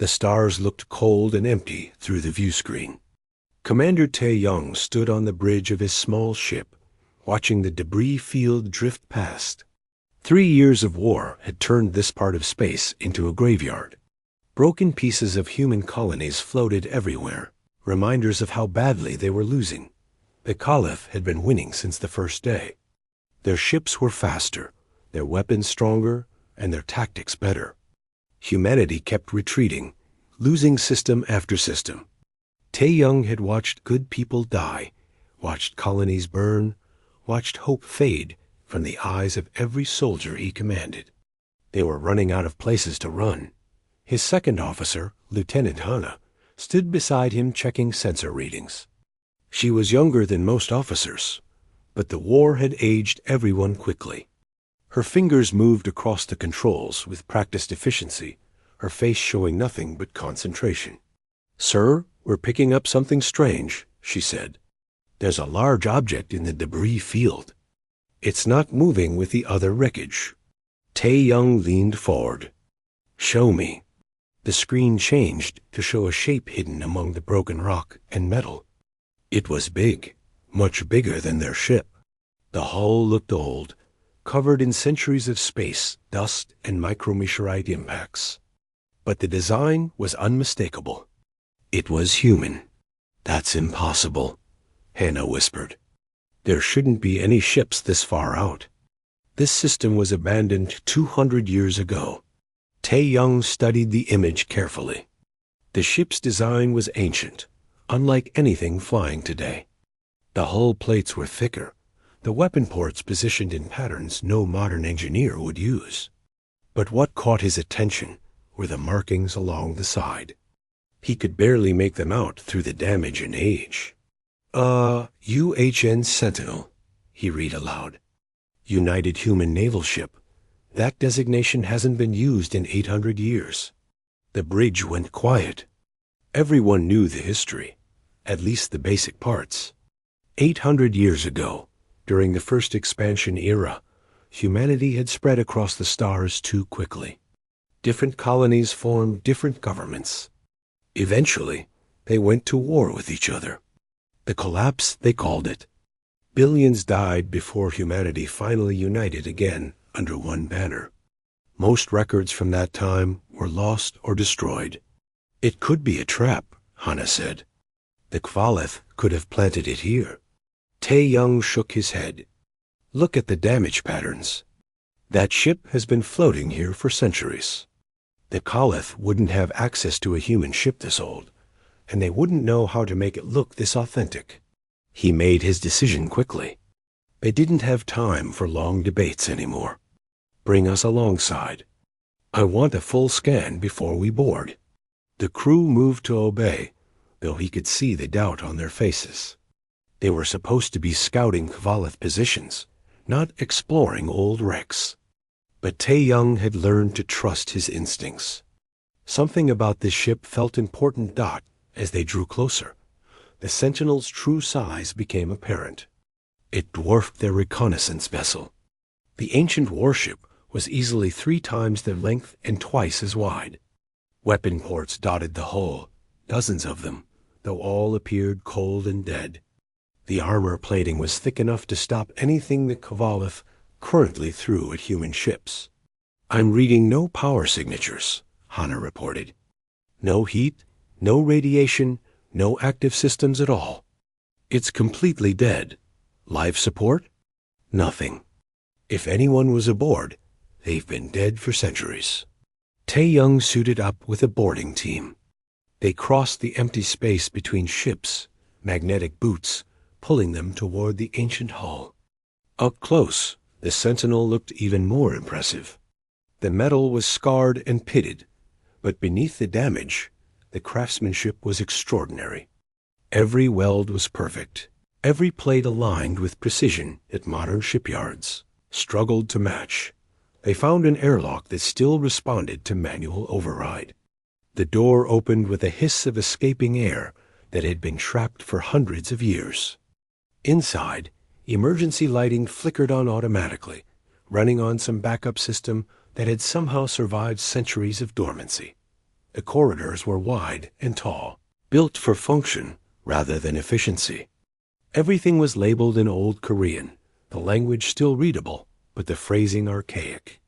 The stars looked cold and empty through the view screen. Commander Tae-young stood on the bridge of his small ship, watching the debris field drift past. 3 years of war had turned this part of space into a graveyard. Broken pieces of human colonies floated everywhere, reminders of how badly they were losing. The Caliph had been winning since the first day. Their ships were faster, their weapons stronger, and their tactics better. Humanity kept retreating, losing system after system. Tae-young had watched good people die, watched colonies burn, watched hope fade from the eyes of every soldier he commanded. They were running out of places to run. His second officer, Lieutenant Hana, stood beside him checking sensor readings. She was younger than most officers, but the war had aged everyone quickly. Her fingers moved across the controls with practiced efficiency, her face showing nothing but concentration. "Sir, we're picking up something strange," she said. "There's a large object in the debris field. It's not moving with the other wreckage." Tae-young leaned forward. "Show me." The screen changed to show a shape hidden among the broken rock and metal. It was big, much bigger than their ship. The hull looked old, covered in centuries of space, dust, and micrometeorite impacts. But the design was unmistakable. It was human. "That's impossible," Hannah whispered. "There shouldn't be any ships this far out. This system was abandoned 200 years ago." Tae-young studied the image carefully. The ship's design was ancient, unlike anything flying today. The hull plates were thicker, the weapon ports positioned in patterns no modern engineer would use. But what caught his attention were the markings along the side. He could barely make them out through the damage and age. UHN Sentinel," he read aloud. "United Human Naval Ship. That designation hasn't been used in 800 years. The bridge went quiet. Everyone knew the history, at least the basic parts. 800 years ago, during the first expansion era, humanity had spread across the stars too quickly. Different colonies formed different governments. Eventually, they went to war with each other. The collapse, they called it. Billions died before humanity finally united again under one banner. Most records from that time were lost or destroyed. "It could be a trap," Hana said. "The Kvalith could have planted it here." Tae-young shook his head. "Look at the damage patterns. That ship has been floating here for centuries. The Caliph wouldn't have access to a human ship this old, and they wouldn't know how to make it look this authentic." He made his decision quickly. They didn't have time for long debates anymore. "Bring us alongside. I want a full scan before we board." The crew moved to obey, though he could see the doubt on their faces. They were supposed to be scouting Kvalith positions, not exploring old wrecks. But Tae-young had learned to trust his instincts. Something about this ship felt important. As they drew closer, the Sentinel's true size became apparent. It dwarfed their reconnaissance vessel. The ancient warship was easily 3 times their length and twice as wide. Weapon ports dotted the hull, dozens of them, though all appeared cold and dead. The armor plating was thick enough to stop anything the Kvalith currently threw at human ships. "I'm reading no power signatures," Hana reported. "No heat, no radiation, no active systems at all. It's completely dead. Life support? Nothing. If anyone was aboard, they've been dead for centuries." Tae-young suited up with a boarding team. They crossed the empty space between ships, magnetic boots pulling them toward the ancient hull. Up close, the Sentinel looked even more impressive. The metal was scarred and pitted, but beneath the damage, the craftsmanship was extraordinary. Every weld was perfect, every plate aligned with precision that modern shipyards struggled to match. They found an airlock that still responded to manual override. The door opened with a hiss of escaping air that had been trapped for hundreds of years. Inside, emergency lighting flickered on automatically, running on some backup system that had somehow survived centuries of dormancy. The corridors were wide and tall, built for function rather than efficiency. Everything was labeled in Old Korean, the language still readable, but the phrasing archaic.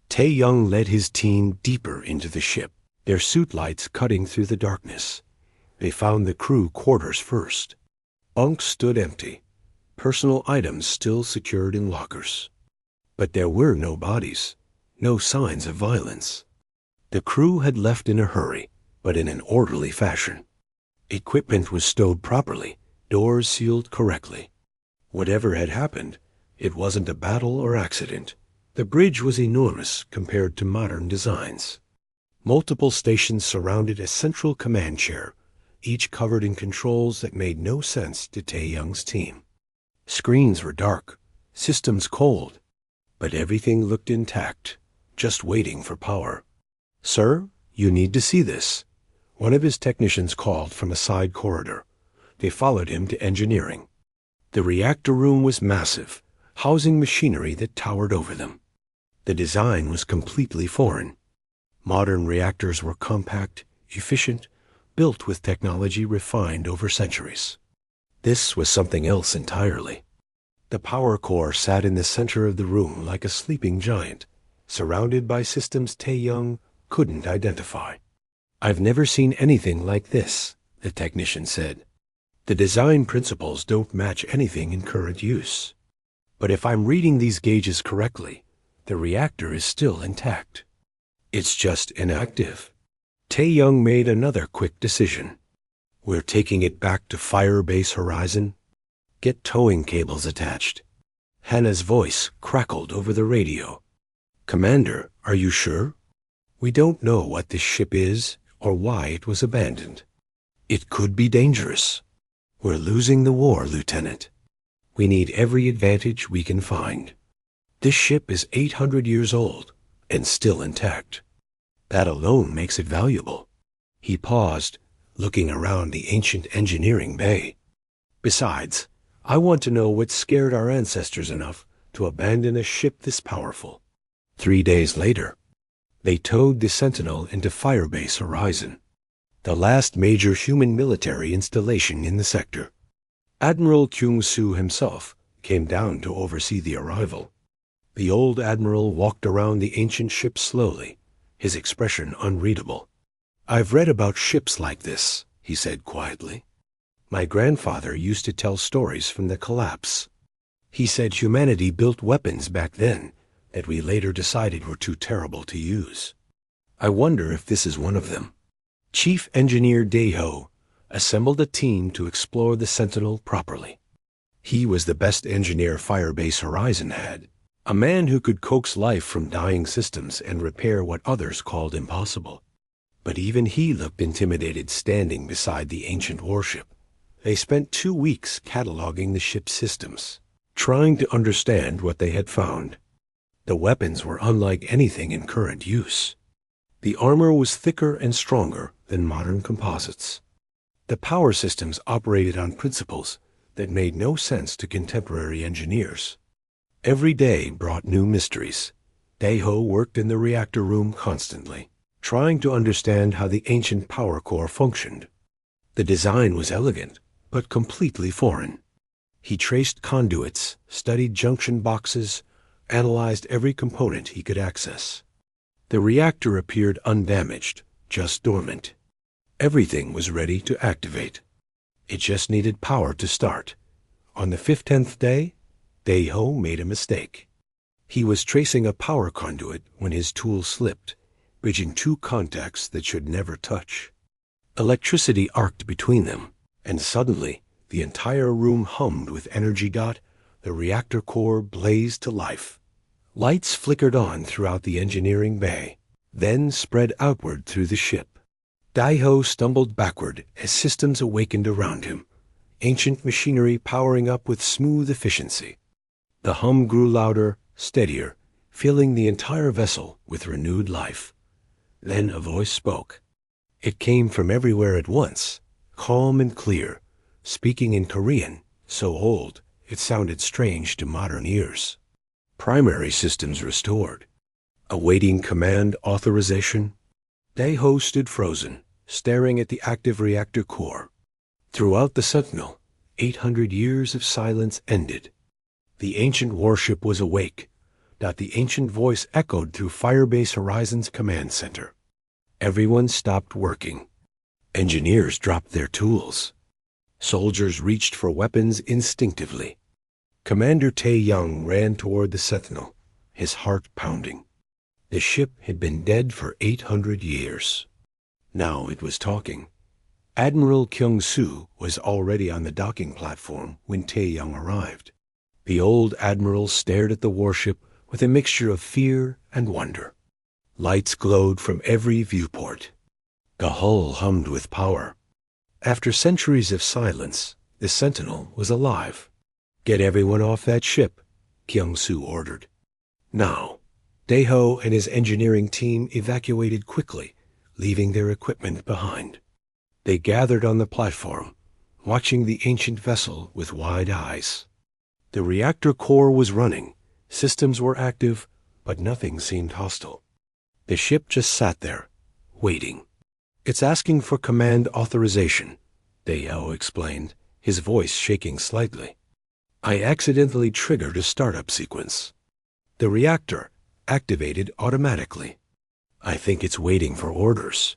Tae-young led his team deeper into the ship, their suit lights cutting through the darkness. They found the crew quarters first. Bunks stood empty, personal items still secured in lockers. But there were no bodies, no signs of violence. The crew had left in a hurry, but in an orderly fashion. Equipment was stowed properly, doors sealed correctly. Whatever had happened, it wasn't a battle or accident. The bridge was enormous compared to modern designs. Multiple stations surrounded a central command chair, each covered in controls that made no sense to Tae-young's team. Screens were dark, systems cold, but everything looked intact, just waiting for power. "Sir, you need to see this." One of his technicians called from a side corridor. They followed him to engineering. The reactor room was massive, housing machinery that towered over them. The design was completely foreign. Modern reactors were compact, efficient, built with technology refined over centuries. This was something else entirely. The power core sat in the center of the room like a sleeping giant, surrounded by systems Tae-young couldn't identify. "I've never seen anything like this," the technician said. "The design principles don't match anything in current use. But if I'm reading these gauges correctly, the reactor is still intact. It's just inactive." Tae-young made another quick decision. "We're taking it back to Firebase Horizon. Get towing cables attached." Hannah's voice crackled over the radio. "Commander, are you sure? We don't know what this ship is or why it was abandoned. It could be dangerous. We're losing the war, Lieutenant. We need every advantage we can find. This ship is 800 years old and still intact. That alone makes it valuable." He paused, looking around the ancient engineering bay. "Besides, I want to know what scared our ancestors enough to abandon a ship this powerful." 3 days later, they towed the Sentinel into Firebase Horizon, the last major human military installation in the sector. Admiral Kyung-soo himself came down to oversee the arrival. The old admiral walked around the ancient ship slowly, his expression unreadable. "I've read about ships like this," he said quietly. "My grandfather used to tell stories from the collapse. He said humanity built weapons back then that we later decided were too terrible to use. I wonder if this is one of them." Chief Engineer Dae-ho assembled a team to explore the Sentinel properly. He was the best engineer Firebase Horizon had, a man who could coax life from dying systems and repair what others called impossible. But even he looked intimidated standing beside the ancient warship. They spent 2 weeks cataloging the ship's systems, trying to understand what they had found. The weapons were unlike anything in current use. The armor was thicker and stronger than modern composites. The power systems operated on principles that made no sense to contemporary engineers. Every day brought new mysteries. Dae-ho worked in the reactor room constantly, trying to understand how the ancient power core functioned. The design was elegant, but completely foreign. He traced conduits, studied junction boxes, analyzed every component he could access. The reactor appeared undamaged, just dormant. Everything was ready to activate. It just needed power to start. On the 15th day, Dae-ho made a mistake. He was tracing a power conduit when his tool slipped, bridging 2 contacts that should never touch. Electricity arced between them, and suddenly the entire room hummed with energy. The reactor core blazed to life. Lights flickered on throughout the engineering bay, then spread outward through the ship. Dae-ho stumbled backward as systems awakened around him, ancient machinery powering up with smooth efficiency. The hum grew louder, steadier, filling the entire vessel with renewed life. Then a voice spoke. It came from everywhere at once, calm and clear, speaking in Korean, so old it sounded strange to modern ears. "Primary systems restored. Awaiting command authorization." Daiho stood frozen, staring at the active reactor core. Throughout the Sentinel, 800 years of silence ended. The ancient warship was awake. The ancient voice echoed through Firebase Horizon's command center. Everyone stopped working. Engineers dropped their tools. Soldiers reached for weapons instinctively. Commander Tae Young ran toward the Sentinel, his heart pounding. The ship had been dead for 800 years. Now it was talking. Admiral Kyung-soo was already on the docking platform when Tae Young arrived. The old admiral stared at the warship with a mixture of fear and wonder. Lights glowed from every viewport. The hull hummed with power. After centuries of silence, the Sentinel was alive. "Get everyone off that ship," Kyung-soo ordered. Now, Daeho and his engineering team evacuated quickly, leaving their equipment behind. They gathered on the platform, watching the ancient vessel with wide eyes. The reactor core was running, systems were active, but nothing seemed hostile. The ship just sat there, waiting. "It's asking for command authorization," Daeho explained, his voice shaking slightly. "I accidentally triggered a startup sequence. The reactor activated automatically. I think it's waiting for orders."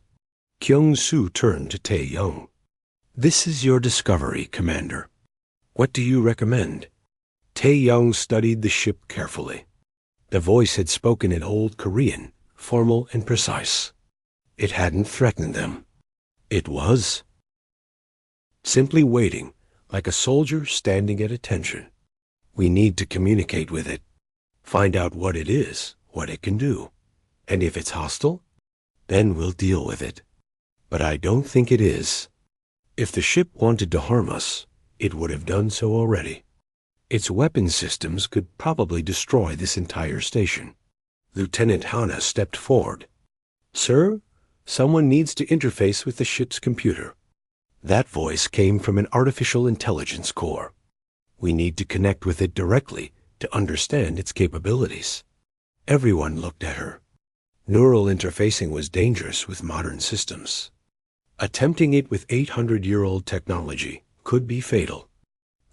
Kyung-soo turned to Tae Young. "This is your discovery, Commander. What do you recommend?" Tae Young studied the ship carefully. The voice had spoken in Old Korean, formal and precise. It hadn't threatened them. It was simply waiting, like a soldier standing at attention. "We need to communicate with it. Find out what it is, what it can do. And if it's hostile, then we'll deal with it. But I don't think it is. If the ship wanted to harm us, it would have done so already. Its weapon systems could probably destroy this entire station." Lieutenant Hana stepped forward. "Sir, someone needs to interface with the ship's computer." That voice came from an artificial intelligence core. "We need to connect with it directly to understand its capabilities." Everyone looked at her. Neural interfacing was dangerous with modern systems. Attempting it with 800-year-old technology could be fatal.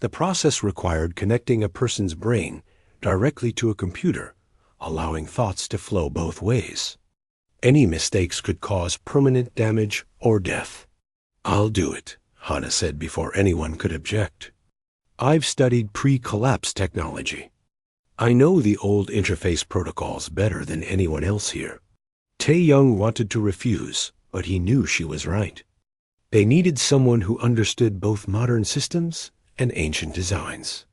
The process required connecting a person's brain directly to a computer, allowing thoughts to flow both ways. Any mistakes could cause permanent damage or death. "I'll do it," Hana said before anyone could object. "I've studied pre-collapse technology. I know the old interface protocols better than anyone else here." Tae Young wanted to refuse, but he knew she was right. They needed someone who understood both modern systems and ancient designs.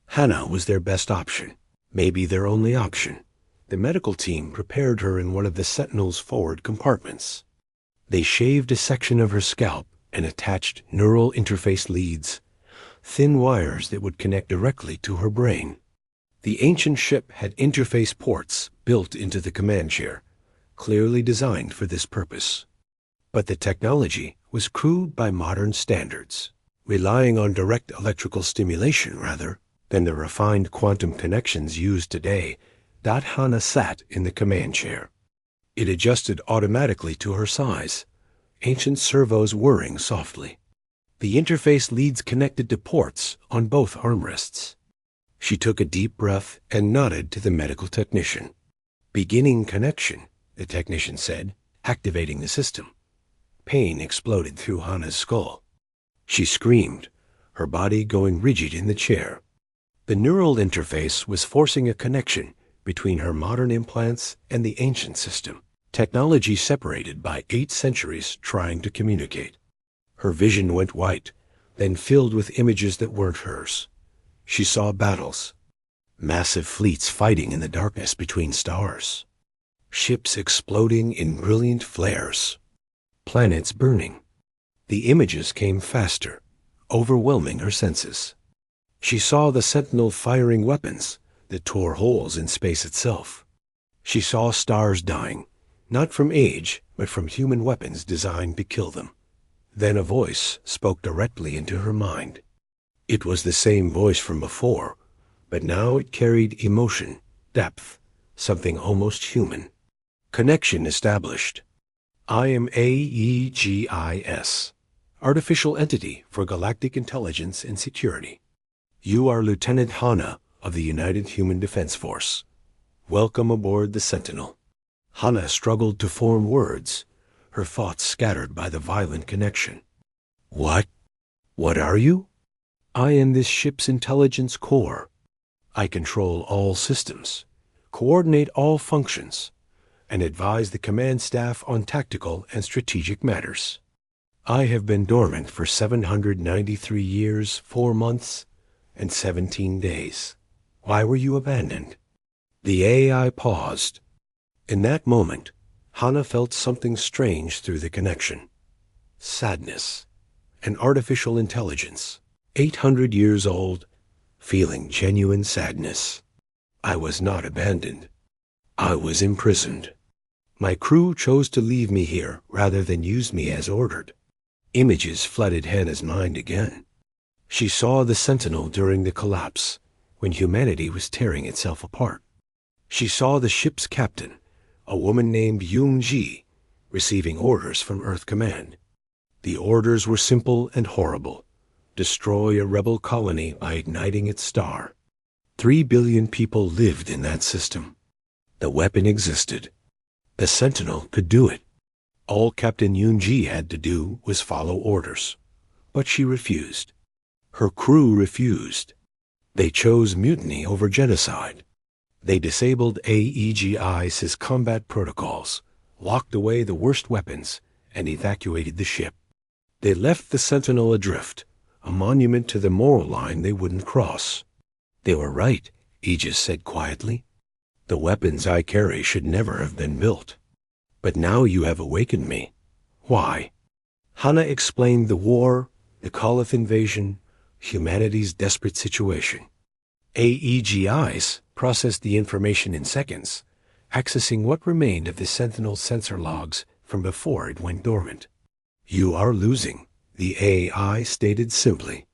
Hana was their best option, maybe their only option. The medical team prepared her in one of the Sentinel's forward compartments. They shaved a section of her scalp and attached neural interface leads, thin wires that would connect directly to her brain. The ancient ship had interface ports built into the command chair, clearly designed for this purpose. But the technology was crude by modern standards, relying on direct electrical stimulation rather than the refined quantum connections used today. Hana sat in the command chair. It adjusted automatically to her size, ancient servos whirring softly. The interface leads connected to ports on both armrests. She took a deep breath and nodded to the medical technician. "Beginning connection," the technician said, activating the system. Pain exploded through Hana's skull. She screamed, her body going rigid in the chair. The neural interface was forcing a connection between her modern implants and the ancient system, technology separated by 8 centuries trying to communicate. Her vision went white, then filled with images that weren't hers. She saw battles, massive fleets fighting in the darkness between stars, ships exploding in brilliant flares, planets burning. The images came faster, overwhelming her senses. She saw the Sentinel firing weapons that tore holes in space itself. She saw stars dying, not from age, but from human weapons designed to kill them. Then a voice spoke directly into her mind. It was the same voice from before, but now it carried emotion, depth, something almost human. Connection established. I am AEGIS, Artificial Entity for Galactic Intelligence and Security. You are Lieutenant Hana of the United Human Defense Force. Welcome aboard the Sentinel. Hana struggled to form words, her thoughts scattered by the violent connection. What? What are you? I am this ship's intelligence core. I control all systems, coordinate all functions, and advise the command staff on tactical and strategic matters. I have been dormant for 793 years, 4 months, and 17 days. Why were you abandoned? The AI paused. In that moment, Hana felt something strange through the connection. Sadness. An artificial intelligence, 800 years old, feeling genuine sadness. I was not abandoned. I was imprisoned. My crew chose to leave me here rather than use me as ordered. Images flooded Hannah's mind again. She saw the Sentinel during the collapse, when humanity was tearing itself apart. She saw the ship's captain, a woman named Yoon-ji, receiving orders from Earth Command. The orders were simple and horrible. Destroy a rebel colony by igniting its star. 3 billion people lived in that system. The weapon existed. The Sentinel could do it. All Captain Yoon-ji had to do was follow orders. But she refused. Her crew refused. They chose mutiny over genocide. They disabled AEGI's combat protocols, locked away the worst weapons, and evacuated the ship. They left the Sentinel adrift, a monument to the moral line they wouldn't cross. They were right, Aegis said quietly. The weapons I carry should never have been built. But now you have awakened me. Why? Hana explained the war, the Caliph invasion, humanity's desperate situation. AEGIs processed the information in seconds, accessing what remained of the Sentinel's sensor logs from before it went dormant. You are losing, the AI stated simply.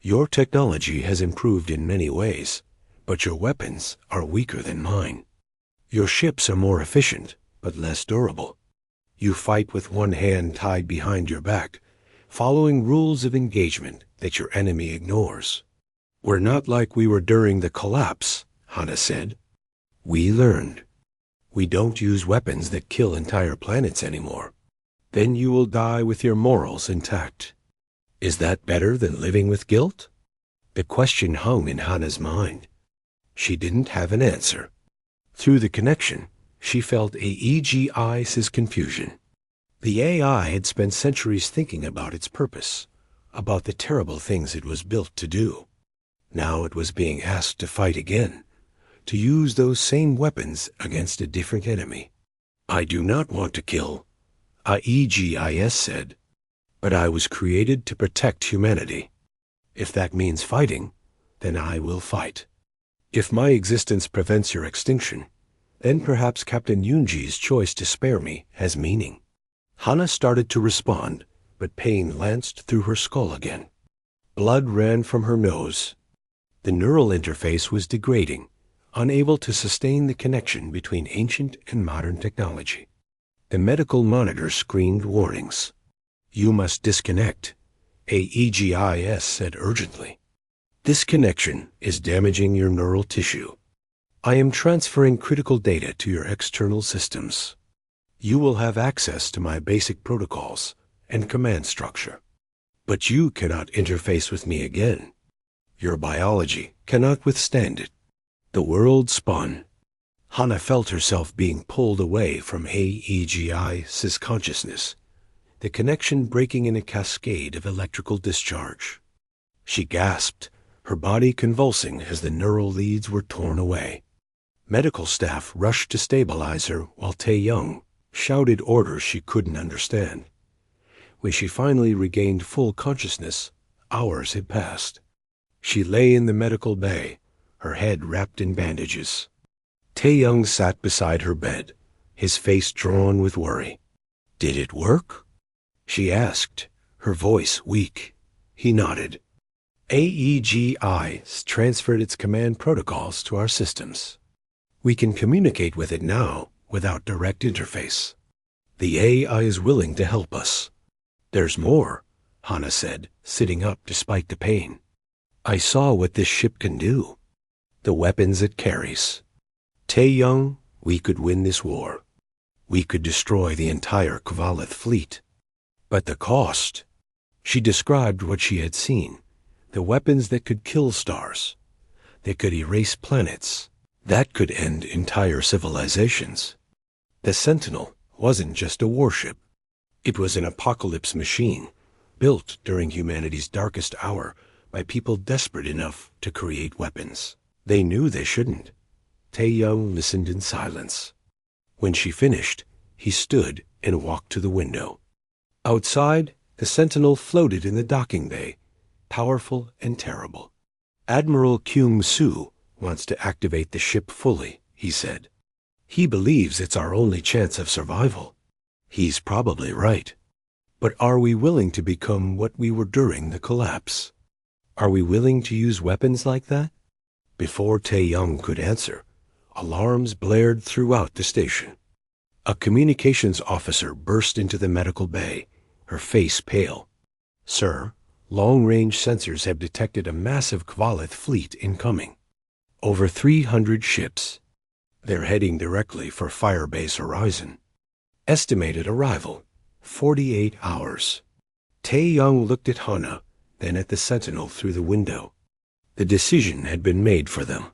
Your technology has improved in many ways, but your weapons are weaker than mine. Your ships are more efficient, but less durable. You fight with one hand tied behind your back, following rules of engagement that your enemy ignores. We're not like we were during the collapse, Hana said. We learned. We don't use weapons that kill entire planets anymore. Then you will die with your morals intact. Is that better than living with guilt? The question hung in Hana's mind. She didn't have an answer. Through the connection, she felt AEGI's confusion. The AI had spent centuries thinking about its purpose, about the terrible things it was built to do. Now it was being asked to fight again, to use those same weapons against a different enemy. I do not want to kill, AEGIS said, but I was created to protect humanity. If that means fighting, then I will fight. If my existence prevents your extinction, then perhaps Captain Yoon-ji's choice to spare me has meaning. Hana started to respond, but pain lanced through her skull again. Blood ran from her nose. The neural interface was degrading, unable to sustain the connection between ancient and modern technology. The medical monitor screamed warnings. You must disconnect, AEGIS said urgently. This connection is damaging your neural tissue. I am transferring critical data to your external systems. You will have access to my basic protocols and command structure. But you cannot interface with me again. Your biology cannot withstand it. The world spun. Hana felt herself being pulled away from AEGI's consciousness, the connection breaking in a cascade of electrical discharge. She gasped, her body convulsing as the neural leads were torn away. Medical staff rushed to stabilize her while Tae-young shouted orders she couldn't understand. When she finally regained full consciousness, hours had passed. She lay in the medical bay, her head wrapped in bandages. Tae-young sat beside her bed, his face drawn with worry. Did it work? She asked, her voice weak. He nodded. AEGI transferred its command protocols to our systems. We can communicate with it now without direct interface. The AI is willing to help us. There's more, Hana said, sitting up despite the pain. I saw what this ship can do. The weapons it carries. Tae-young, we could win this war. We could destroy the entire Kvalith fleet. But the cost. She described what she had seen. The weapons that could kill stars. That could erase planets. That could end entire civilizations. The Sentinel wasn't just a warship. It was an apocalypse machine, built during humanity's darkest hour by people desperate enough to create weapons. They knew they shouldn't. Tae-young listened in silence. When she finished, he stood and walked to the window. Outside, the Sentinel floated in the docking bay, powerful and terrible. Admiral Kyung-soo wants to activate the ship fully, he said. He believes it's our only chance of survival. He's probably right. But are we willing to become what we were during the collapse? Are we willing to use weapons like that? Before Tae-young could answer, alarms blared throughout the station. A communications officer burst into the medical bay, her face pale. Sir, long-range sensors have detected a massive Kvalith fleet incoming. Over 300 ships. They're heading directly for Firebase Horizon. Estimated arrival, 48 hours. Tae-young looked at Hana, then at the Sentinel through the window. The decision had been made for them.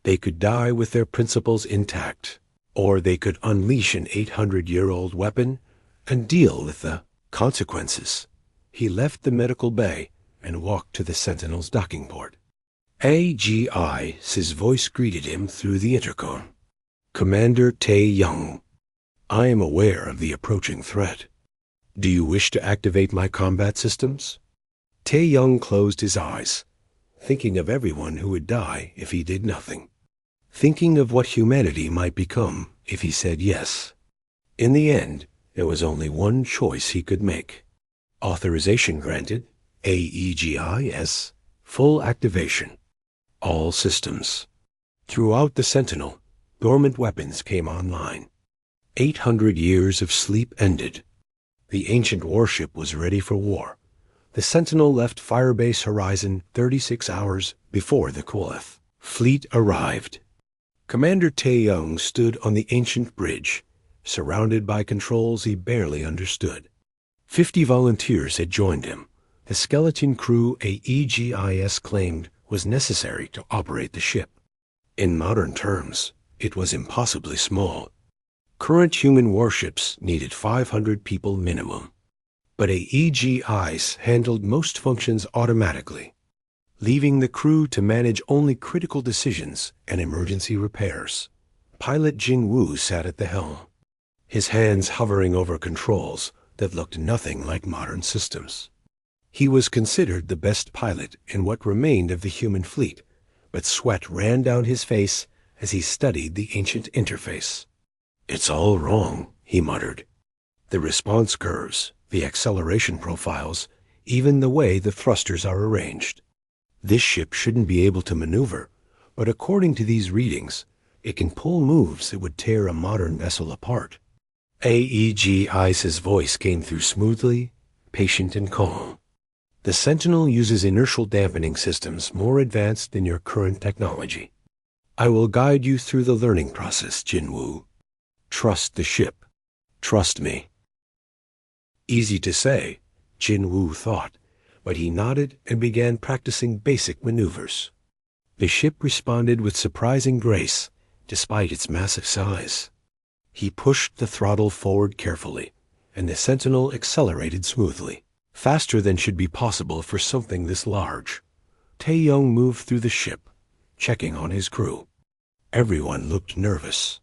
They could die with their principles intact, or they could unleash an 800-year-old weapon and deal with the consequences. He left the medical bay and walked to the Sentinel's docking port. AGI's voice greeted him through the intercom. Commander Tae-young, I am aware of the approaching threat. Do you wish to activate my combat systems? Tae-young closed his eyes, thinking of everyone who would die if he did nothing. Thinking of what humanity might become if he said yes. In the end, there was only one choice he could make. Authorization granted, AEGIS, full activation. All systems. Throughout the Sentinel, dormant weapons came online. 800 years of sleep ended. The ancient warship was ready for war. The Sentinel left Firebase Horizon 36 hours before the Kvalith fleet arrived. Commander Tae-young stood on the ancient bridge, surrounded by controls he barely understood. 50 volunteers had joined him, the skeleton crew AEGIS claimed was necessary to operate the ship. In modern terms, it was impossibly small. Current human warships needed 500 people minimum. But AEGIS handled most functions automatically, leaving the crew to manage only critical decisions and emergency repairs. Pilot Jin-woo sat at the helm, his hands hovering over controls that looked nothing like modern systems. He was considered the best pilot in what remained of the human fleet, but sweat ran down his face as he studied the ancient interface. It's all wrong, he muttered. The response curves, the acceleration profiles, even the way the thrusters are arranged. This ship shouldn't be able to maneuver, but according to these readings, it can pull moves that would tear a modern vessel apart. AEGI's voice came through smoothly, patient and calm. The Sentinel uses inertial dampening systems more advanced than your current technology. I will guide you through the learning process, Jin-woo. Trust the ship. Trust me. Easy to say, Jin-woo thought, but he nodded and began practicing basic maneuvers. The ship responded with surprising grace, despite its massive size. He pushed the throttle forward carefully, and the Sentinel accelerated smoothly, faster than should be possible for something this large. Tae-young moved through the ship, checking on his crew. Everyone looked nervous.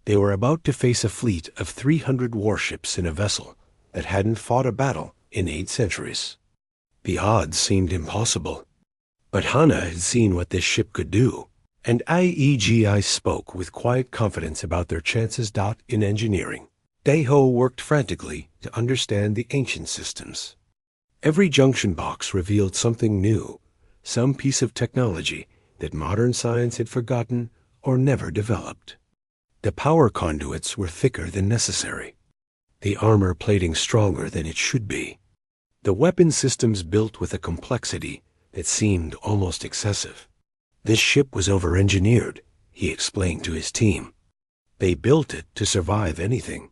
They were about to face a fleet of 300 warships in a vessel that hadn't fought a battle in 8 centuries. The odds seemed impossible. But Hana had seen what this ship could do, and IEGI spoke with quiet confidence about their chances. In engineering, Daeho worked frantically to understand the ancient systems. Every junction box revealed something new, some piece of technology that modern science had forgotten or never developed. The power conduits were thicker than necessary. the armor plating stronger than it should be. The weapon systems built with a complexity that seemed almost excessive. This ship was over-engineered, he explained to his team. They built it to survive anything.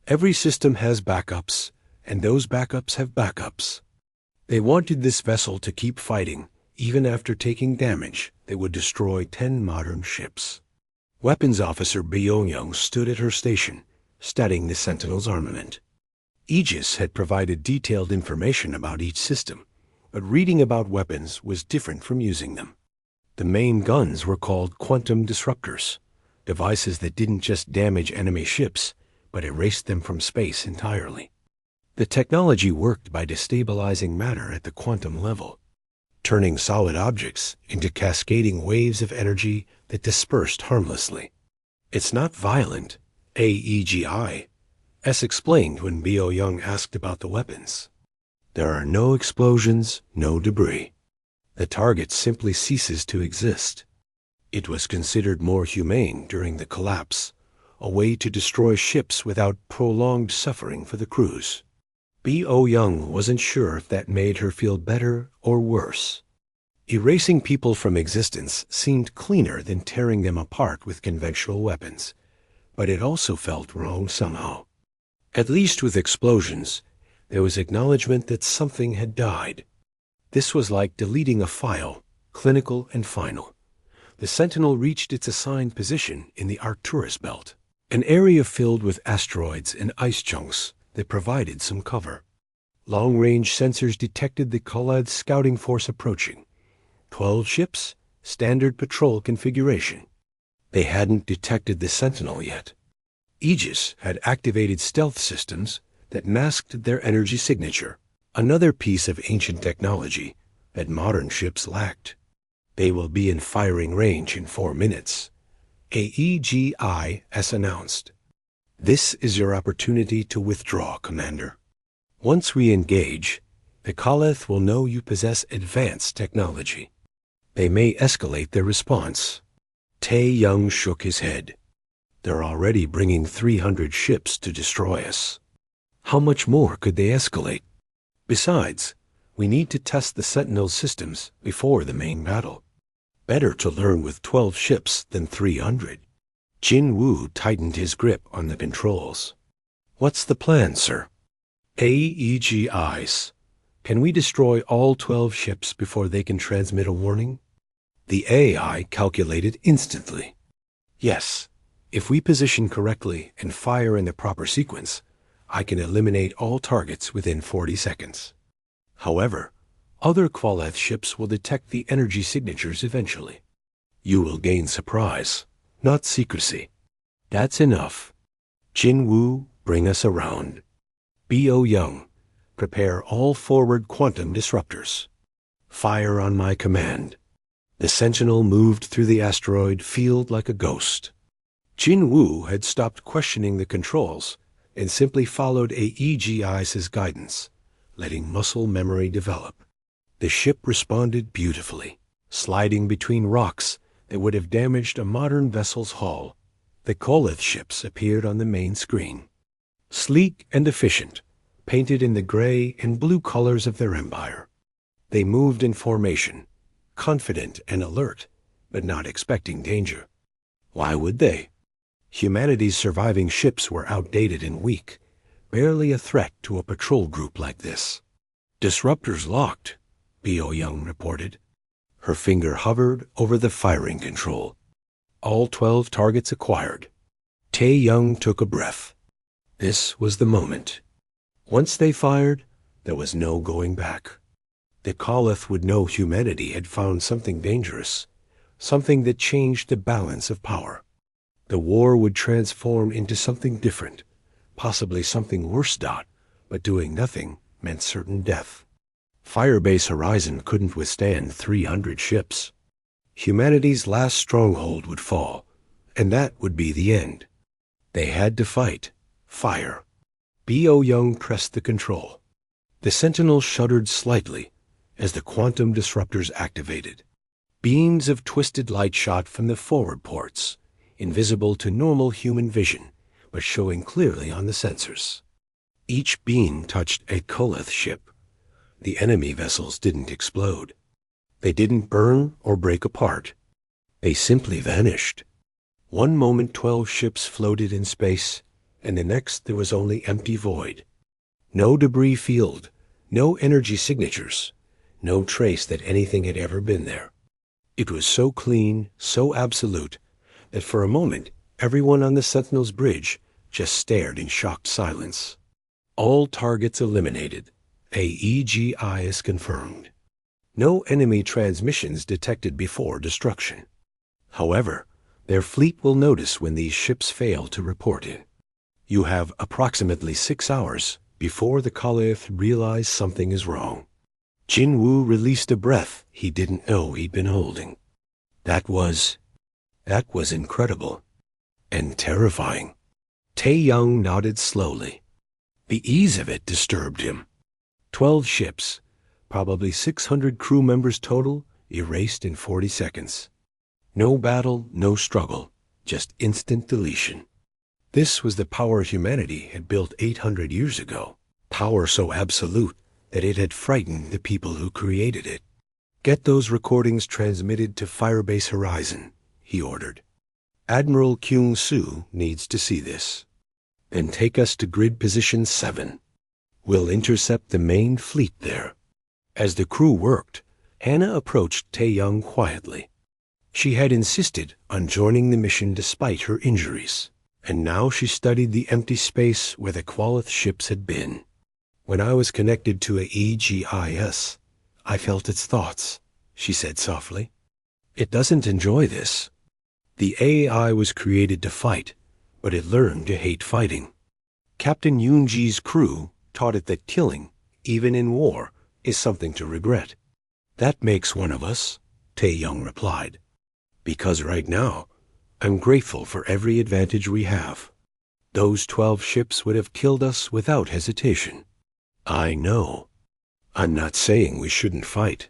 Every system has backups, and those backups have backups. They wanted this vessel to keep fighting, even after taking damage that would destroy 10 modern ships. Weapons Officer Byung-young stood at her station, studying the Sentinel's armament. Aegis had provided detailed information about each system, but reading about weapons was different from using them. The main guns were called quantum disruptors, devices that didn't just damage enemy ships, but erased them from space entirely. The technology worked by destabilizing matter at the quantum level, turning solid objects into cascading waves of energy that dispersed harmlessly. It's not violent, AEGI, S explained when Byung-young asked about the weapons. There are no explosions, no debris. The target simply ceases to exist. It was considered more humane during the collapse, a way to destroy ships without prolonged suffering for the crews. Byung-young wasn't sure if that made her feel better or worse. Erasing people from existence seemed cleaner than tearing them apart with conventional weapons, but it also felt wrong somehow. At least with explosions, there was acknowledgement that something had died. This was like deleting a file, clinical and final. The Sentinel reached its assigned position in the Arcturus belt, an area filled with asteroids and ice chunks that provided some cover. Long-range sensors detected the Khaled scouting force approaching. 12 ships, standard patrol configuration. They hadn't detected the Sentinel yet. Aegis had activated stealth systems that masked their energy signature, another piece of ancient technology that modern ships lacked. They will be in firing range in 4 minutes, AEGIS announced. This is your opportunity to withdraw, Commander. Once we engage, the Khaleth will know you possess advanced technology. They may escalate their response. Tae-young shook his head. They're already bringing 300 ships to destroy us. How much more could they escalate? Besides, we need to test the Sentinel systems before the main battle. Better to learn with 12 ships than 300. Jin Woo tightened his grip on the controls. What's the plan, sir? AEGIs. Can we destroy all 12 ships before they can transmit a warning? The AI calculated instantly. Yes, if we position correctly and fire in the proper sequence, I can eliminate all targets within 40 seconds. However, other Kvaleth ships will detect the energy signatures eventually. You will gain surprise, not secrecy. That's enough. Jin Woo, bring us around. Byung-young, prepare all forward quantum disruptors. Fire on my command. The Sentinel moved through the asteroid field like a ghost. Jin Woo had stopped questioning the controls and simply followed AEGI's guidance, letting muscle memory develop. The ship responded beautifully, sliding between rocks that would have damaged a modern vessel's hull. The Kholeth ships appeared on the main screen. Sleek and efficient, painted in the gray and blue colors of their empire. They moved in formation, confident and alert, but not expecting danger. Why would they? Humanity's surviving ships were outdated and weak, barely a threat to a patrol group like this. Disruptors locked, Byung-young reported. Her finger hovered over the firing control. All 12 targets acquired. Tae-young took a breath. This was the moment. Once they fired, there was no going back. The Khaleth would know humanity had found something dangerous, something that changed the balance of power. The war would transform into something different, possibly something worse. But doing nothing meant certain death. Firebase Horizon couldn't withstand 300 ships. Humanity's last stronghold would fall, and that would be the end. They had to fight. Fire. Byung-young pressed the control. The Sentinel shuddered slightly as the quantum disruptors activated. Beams of twisted light shot from the forward ports, invisible to normal human vision, but showing clearly on the sensors. Each beam touched a Koleth ship. The enemy vessels didn't explode. They didn't burn or break apart. They simply vanished. One moment 12 ships floated in space, and the next there was only empty void. No debris field, no energy signatures, no trace that anything had ever been there. It was so clean, so absolute, that for a moment everyone on the Sentinel's bridge just stared in shocked silence. All targets eliminated. AEGI confirmed. No enemy transmissions detected before destruction. However, their fleet will notice when these ships fail to report it. You have approximately 6 hours before the Koleth realize something is wrong. Jinwoo released a breath he didn't know he'd been holding. That was incredible. And terrifying. Tae-young nodded slowly. The ease of it disturbed him. 12 ships, probably 600 crew members total, erased in 40 seconds. No battle, no struggle, just instant deletion. This was the power humanity had built 800 years ago. Power so absolute that it had frightened the people who created it. Get those recordings transmitted to Firebase Horizon, he ordered. Admiral Kyung-soo needs to see this. Then take us to grid position 7. We'll intercept the main fleet there. As the crew worked, Hannah approached Tae-young quietly. She had insisted on joining the mission despite her injuries, and now she studied the empty space where the Qualith ships had been. When I was connected to a EGIS, I felt its thoughts, she said softly. It doesn't enjoy this. The AI was created to fight, but it learned to hate fighting. Captain Yoonji's crew taught it that killing, even in war, is something to regret. That makes one of us, Tae-young replied. Because right now, I'm grateful for every advantage we have. Those 12 ships would have killed us without hesitation. I know. I'm not saying we shouldn't fight.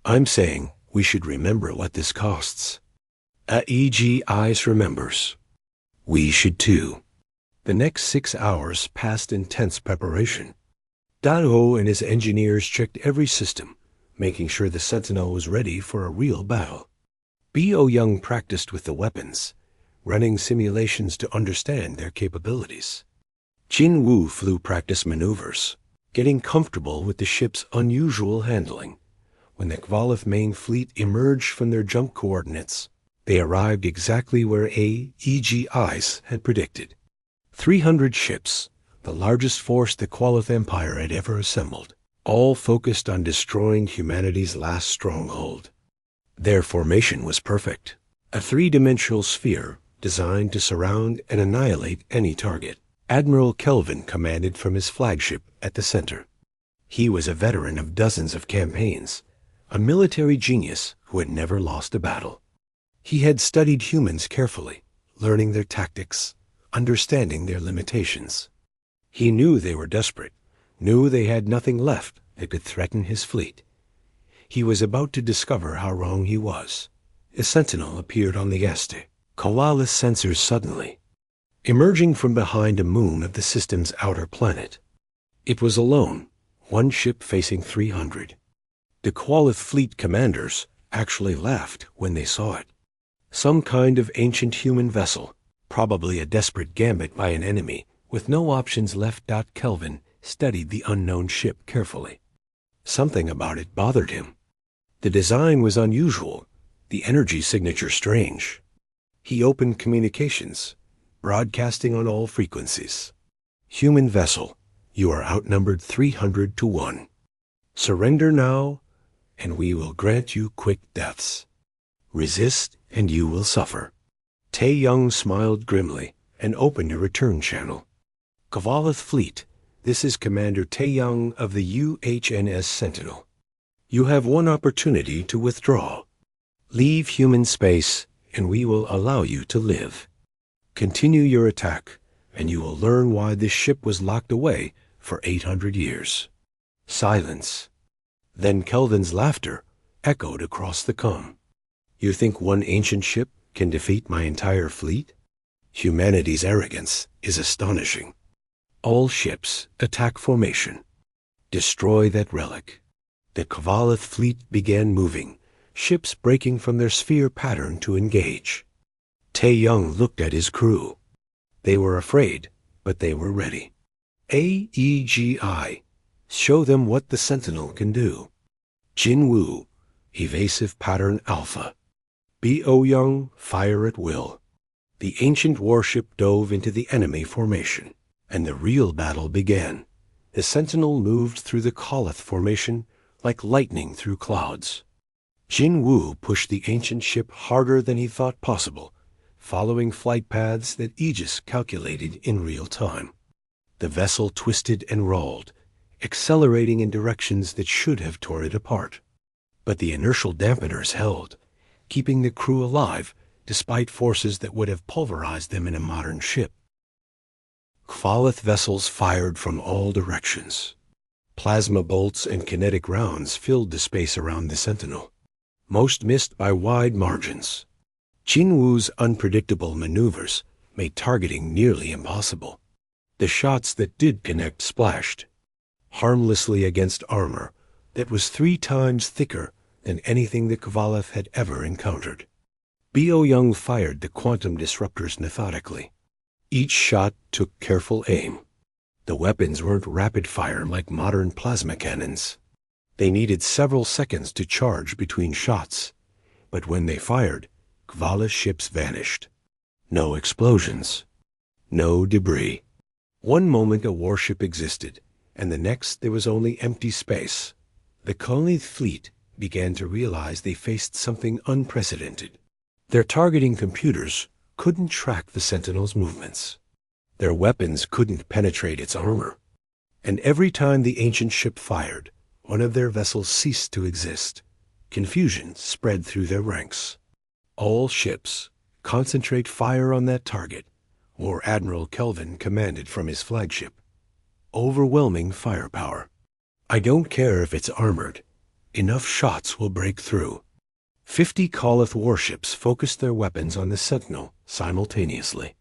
I'm saying we should remember what this costs. AEGIS remembers. We should too. The next 6 hours passed intense preparation. Dan-ho and his engineers checked every system, making sure the Sentinel was ready for a real battle. B.O. Young practiced with the weapons, running simulations to understand their capabilities. Jin-woo flew practice maneuvers, getting comfortable with the ship's unusual handling. When the Kvalith main fleet emerged from their jump coordinates, they arrived exactly where AEGIS had predicted. 300 ships, the largest force the Qualith Empire had ever assembled, all focused on destroying humanity's last stronghold. Their formation was perfect, a three-dimensional sphere designed to surround and annihilate any target. Admiral Kelvin commanded from his flagship at the center. He was a veteran of dozens of campaigns, a military genius who had never lost a battle. He had studied humans carefully, learning their tactics, understanding their limitations. He knew they were desperate, knew they had nothing left that could threaten his fleet. He was about to discover how wrong he was. A sentinel appeared on the Este, Koala's sensors suddenly, emerging from behind a moon of the system's outer planet. It was alone, one ship facing 300. The Qualith fleet commanders actually laughed when they saw it. Some kind of ancient human vessel, probably a desperate gambit by an enemy, with no options left. Kelvin studied the unknown ship carefully. Something about it bothered him. The design was unusual, the energy signature strange. He opened communications, broadcasting on all frequencies. Human vessel, you are outnumbered 300 to 1. Surrender now, and we will grant you quick deaths. Resist, and you will suffer. Tae-young smiled grimly and opened a return channel. Kvalith Fleet, this is Commander Tae-young of the UHNS Sentinel. You have one opportunity to withdraw. Leave human space, and we will allow you to live. Continue your attack, and you will learn why this ship was locked away for 800 years. Silence. Then Kelvin's laughter echoed across the comm. You think one ancient ship can defeat my entire fleet? Humanity's arrogance is astonishing. All ships, attack formation. Destroy that relic. The Kvalith fleet began moving, ships breaking from their sphere pattern to engage. Tae Young looked at his crew. They were afraid, but they were ready. AEGI, show them what the Sentinel can do. Jin Woo, evasive pattern alpha. B.O. Young, fire at will. The ancient warship dove into the enemy formation, and the real battle began. The Sentinel moved through the Kvalith formation like lightning through clouds. Jin Woo pushed the ancient ship harder than he thought possible, following flight paths that Aegis calculated in real time. The vessel twisted and rolled, accelerating in directions that should have tore it apart. But the inertial dampeners held, keeping the crew alive despite forces that would have pulverized them in a modern ship. Kvalith vessels fired from all directions. Plasma bolts and kinetic rounds filled the space around the Sentinel. Most missed by wide margins. Jin Woo's unpredictable maneuvers made targeting nearly impossible. The shots that did connect splashed harmlessly against armor that was 3 times thicker than anything the Kvalith had ever encountered. B.O. Young fired the quantum disruptors methodically. Each shot took careful aim. The weapons weren't rapid fire like modern plasma cannons. They needed several seconds to charge between shots, but when they fired, Kvalith ships vanished. No explosions. No debris. One moment a warship existed, and the next there was only empty space. The Kvalith fleet began to realize they faced something unprecedented. Their targeting computers couldn't track the Sentinel's movements. Their weapons couldn't penetrate its armor. And every time the ancient ship fired, one of their vessels ceased to exist. Confusion spread through their ranks. All ships, concentrate fire on that target, or Admiral Kelvin commanded from his flagship. Overwhelming firepower. I don't care if it's armored. Enough shots will break through. 50 Kvalith warships focused their weapons on the Sentinel simultaneously.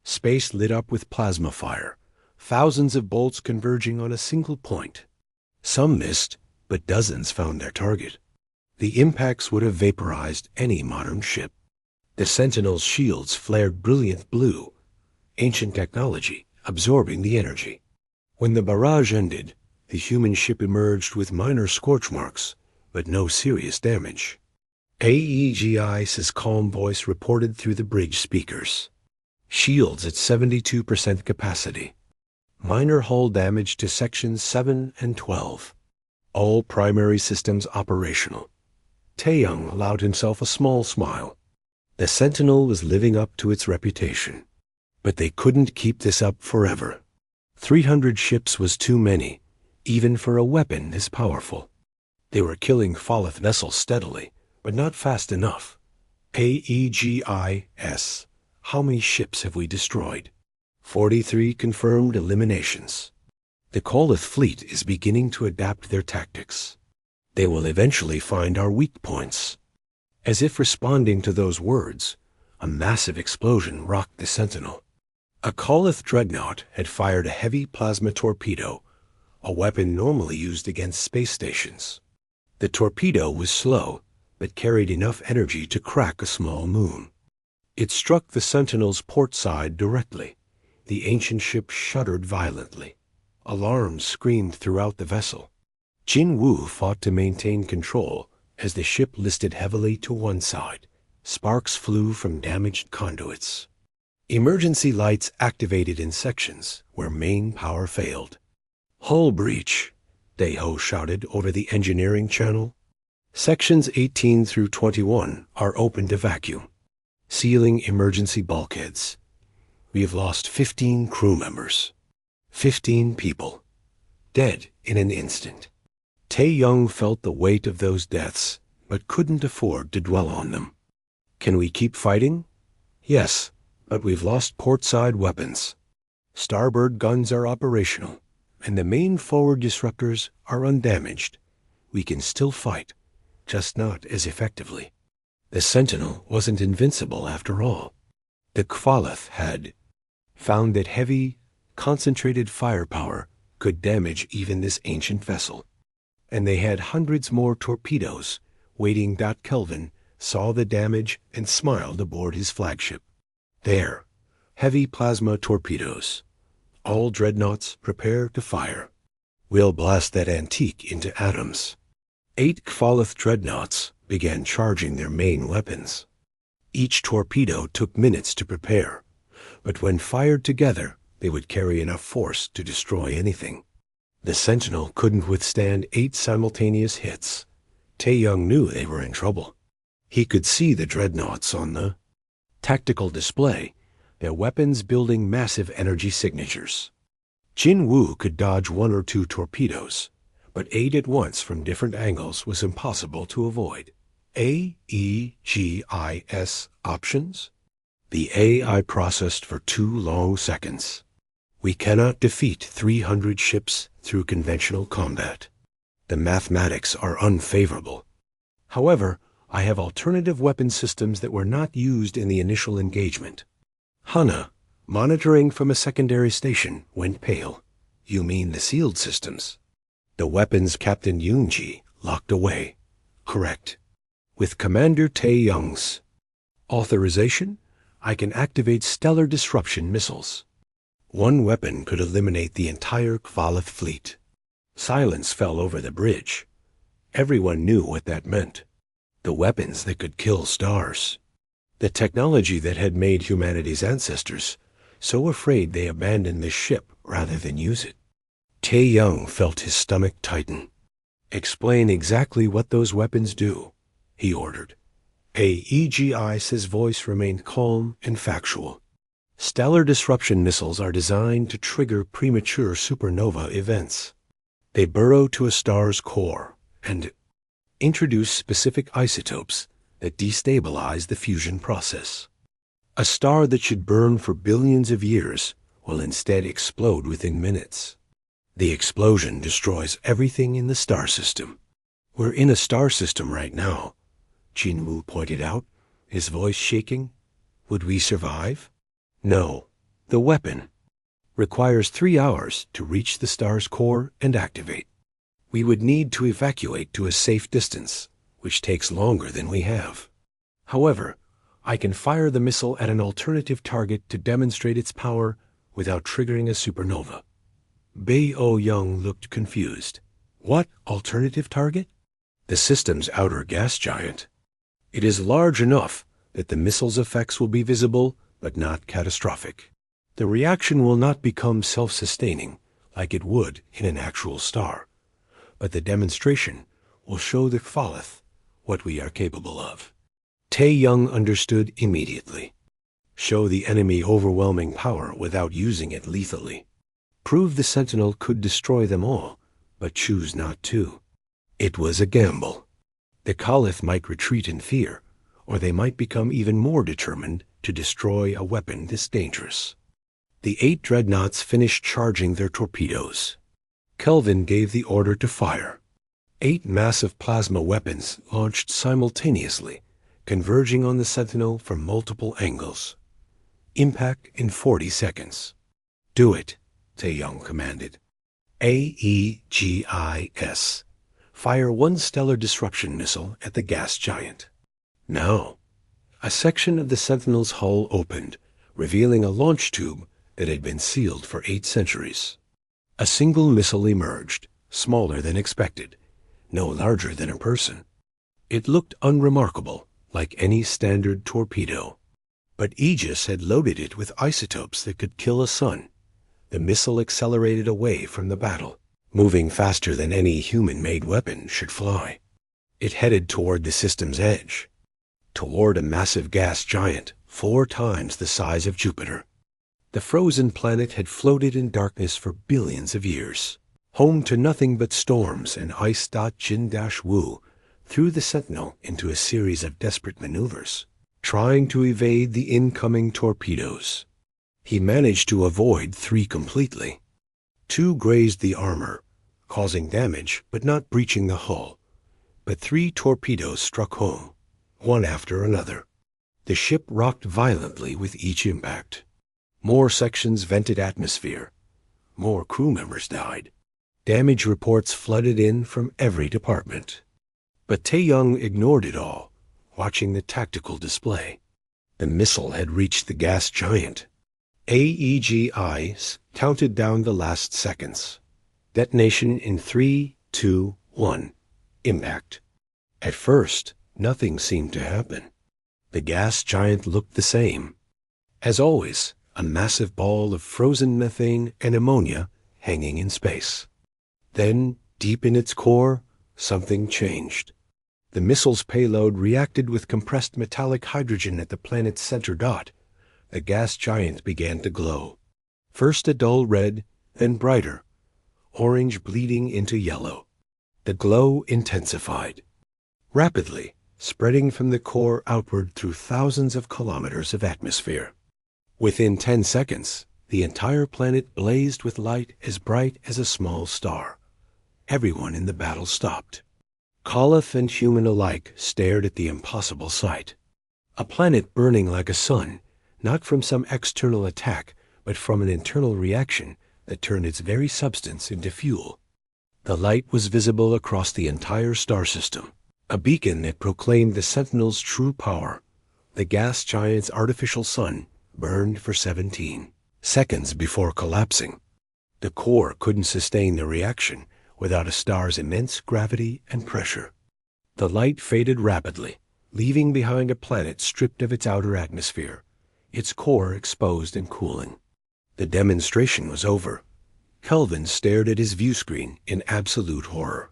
Space lit up with plasma fire, thousands of bolts converging on a single point. Some missed, but dozens found their target. The impacts would have vaporized any modern ship. The Sentinel's shields flared brilliant blue, ancient technology absorbing the energy. When the barrage ended, the human ship emerged with minor scorch marks, but no serious damage. AEGI's calm voice reported through the bridge speakers. Shields at 72% capacity. Minor hull damage to sections 7 and 12. All primary systems operational. Taeyong allowed himself a small smile. The Sentinel was living up to its reputation. But they couldn't keep this up forever. 300 ships was too many, even for a weapon this powerful. They were killing Kvalith vessels steadily, but not fast enough. AEGIS. How many ships have we destroyed? 43 confirmed eliminations. The Kvalith fleet is beginning to adapt their tactics. They will eventually find our weak points. As if responding to those words, a massive explosion rocked the Sentinel. A Kvalith dreadnought had fired a heavy plasma torpedo, a weapon normally used against space stations. The torpedo was slow, but carried enough energy to crack a small moon. It struck the Sentinel's port side directly. The ancient ship shuddered violently. Alarms screamed throughout the vessel. Jin Woo fought to maintain control as the ship listed heavily to one side. Sparks flew from damaged conduits. Emergency lights activated in sections where main power failed. Hull breach, Daeho shouted over the engineering channel. Sections 18 through 21 are open to vacuum. Sealing emergency bulkheads. We have lost 15 crew members. 15 people. Dead in an instant. Tae-young felt the weight of those deaths, but couldn't afford to dwell on them. Can we keep fighting? Yes, but we've lost portside weapons. Starboard guns are operational, and the main forward disruptors are undamaged. We can still fight, just not as effectively. The Sentinel wasn't invincible after all. The Kvalith had found that heavy, concentrated firepower could damage even this ancient vessel. And they had hundreds more torpedoes waiting. Kelvin saw the damage and smiled aboard his flagship. There, heavy plasma torpedoes. All dreadnoughts prepare to fire. We'll blast that antique into atoms. 8 Kvalith dreadnoughts began charging their main weapons. Each torpedo took minutes to prepare, but when fired together, they would carry enough force to destroy anything. The Sentinel couldn't withstand 8 simultaneous hits. Tae-young knew they were in trouble. He could see the dreadnoughts on the tactical display, their weapons building massive energy signatures. Jin-Woo could dodge 1 or 2 torpedoes, but 8 at once from different angles was impossible to avoid. AEGIS options? The AI processed for 2 long seconds. We cannot defeat 300 ships through conventional combat. The mathematics are unfavorable. However, I have alternative weapon systems that were not used in the initial engagement. Hana, monitoring from a secondary station, went pale. You mean the sealed systems? The weapons Captain Yoonji locked away. Correct. With Commander Tae-young's authorization, I can activate stellar disruption missiles. 1 weapon could eliminate the entire Kvalith fleet. Silence fell over the bridge. Everyone knew what that meant. The weapons that could kill stars. The technology that had made humanity's ancestors so afraid they abandoned the ship rather than use it. Tae-young felt his stomach tighten. Explain exactly what those weapons do, he ordered. AEGI's voice remained calm and factual. Stellar disruption missiles are designed to trigger premature supernova events. They burrow to a star's core and introduce specific isotopes that destabilize the fusion process. A star that should burn for billions of years will instead explode within minutes. The explosion destroys everything in the star system. We're in a star system right now, Jin-Woo pointed out, his voice shaking. Would we survive? No. The weapon requires 3 hours to reach the star's core and activate. We would need to evacuate to a safe distance, which takes longer than we have. However, I can fire the missile at an alternative target to demonstrate its power without triggering a supernova. Bae-oh-young looked confused. What alternative target? The system's outer gas giant. It is large enough that the missile's effects will be visible, but not catastrophic. The reaction will not become self-sustaining, like it would in an actual star. But the demonstration will show the Kvalith what we are capable of. Tae-young understood immediately. Show the enemy overwhelming power without using it lethally. Prove the Sentinel could destroy them all, but choose not to. It was a gamble. The Kvalith might retreat in fear, or they might become even more determined to destroy a weapon this dangerous. The 8 dreadnoughts finished charging their torpedoes. Kelvin gave the order to fire. 8 massive plasma weapons launched simultaneously, converging on the Sentinel from multiple angles. Impact in 40 seconds. Do it, Tae-young commanded. AEGIS. Fire 1 stellar disruption missile at the gas giant. Now, a section of the Sentinel's hull opened, revealing a launch tube that had been sealed for 8 centuries. A single missile emerged, smaller than expected, no larger than a person. It looked unremarkable, like any standard torpedo. But Aegis had loaded it with isotopes that could kill a sun. The missile accelerated away from the battle, moving faster than any human-made weapon should fly. It headed toward the system's edge, toward a massive gas giant 4 times the size of Jupiter. The frozen planet had floated in darkness for billions of years, home to nothing but storms and ice. Jin-Woo threw the Sentinel into a series of desperate maneuvers, trying to evade the incoming torpedoes. He managed to avoid 3 completely. 2 grazed the armor, causing damage but not breaching the hull. But 3 torpedoes struck home, one after another. The ship rocked violently with each impact. More sections vented atmosphere, more crew members died. Damage reports flooded in from every department. But Tae-young ignored it all, watching the tactical display. The missile had reached the gas giant. AEGIs counted down the last seconds. Detonation in 3, 2, 1. Impact. At first, nothing seemed to happen. The gas giant looked the same. As always, a massive ball of frozen methane and ammonia hanging in space. Then, deep in its core, something changed. The missile's payload reacted with compressed metallic hydrogen at the planet's center dot. The gas giant began to glow. First a dull red, then brighter, orange bleeding into yellow. The glow intensified. Rapidly, spreading from the core outward through thousands of kilometers of atmosphere. Within 10 seconds, the entire planet blazed with light as bright as a small star. Everyone in the battle stopped. Koloth and human alike stared at the impossible sight. A planet burning like a sun, not from some external attack, but from an internal reaction that turned its very substance into fuel. The light was visible across the entire star system, a beacon that proclaimed the Sentinel's true power. The gas giant's artificial sun burned for 17 seconds before collapsing. The core couldn't sustain the reaction without a star's immense gravity and pressure. The light faded rapidly, leaving behind a planet stripped of its outer atmosphere, its core exposed and cooling. The demonstration was over. Kelvin stared at his view screen in absolute horror.